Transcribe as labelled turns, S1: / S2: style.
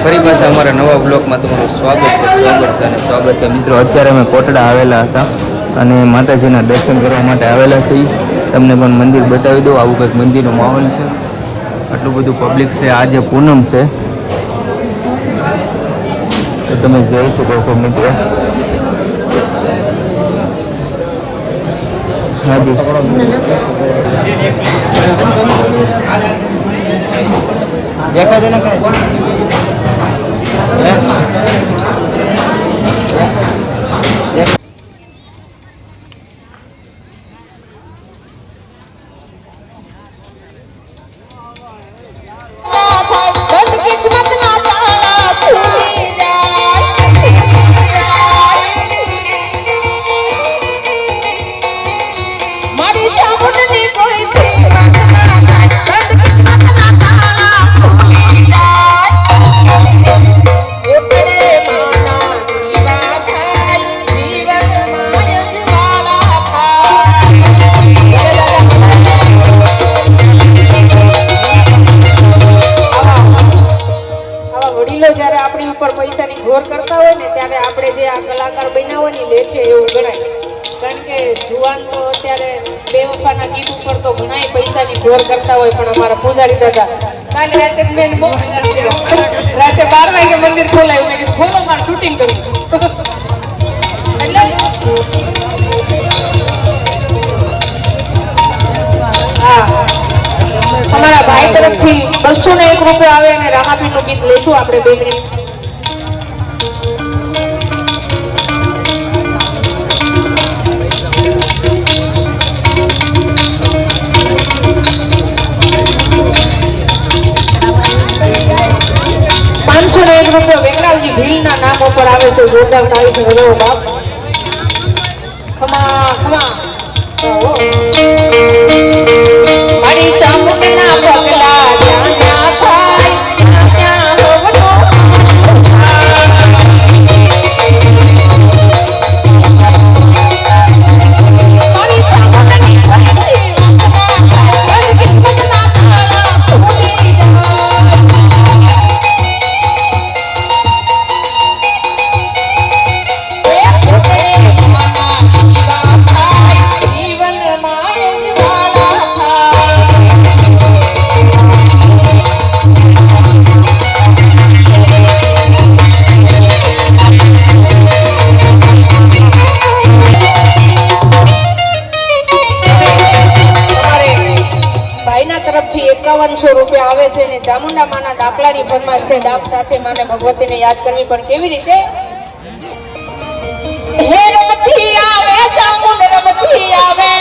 S1: ફરી પાછા અમારા નવા બ્લોગમાં તમારું સ્વાગત છે મિત્રો। અત્યારે અમે કોટડા આવેલા હતા અને માતાજીના દર્શન કરવા માટે આવેલા છીએ। તમને પણ મંદિર બતાવી દઉં। આવું કંઈક મંદિરનો માહોલ છે, આટલું બધું પબ્લિક છે। આજે પૂનમ છે તો તમે જોઈ શકો છો મિત્રો। હાજી देखा देना कलाकार बन्या हो लेखे एवं गणाय। कारण के जुवान तो अत्यारे बेवफाना गीत पर तो घणाय पैसानी घोर करता होय, पण अमारा पूजारी दादा काल राते मैंने बहू राते 12 वागे मंदिर खोलायो। मैं कीधुं खोलो मार शूटिंग करूं એટલે हां हमारा भाई तरफथी 201 रुपया आवे અને રામાપીરનું ગીત લેશું આપણે 2 મિનિટ। वेंगराजी भील ना नाम पर आवे से जोरदार ताली से बजाओ बाप। खमा खमा मारी चामुंडना पगला ज्ञान्या थाय ज्ञान्या होवनो मारी चामुंडनी पगली मन किस्मतना ताला खोली ₹51 आवे छे ने चामुंडा माना दाखलानी फरमाइश छे। डाक साथे माने भगवतीने याद करवी पण केवी रीते? हे रमती आवे चामुंड रमती आवे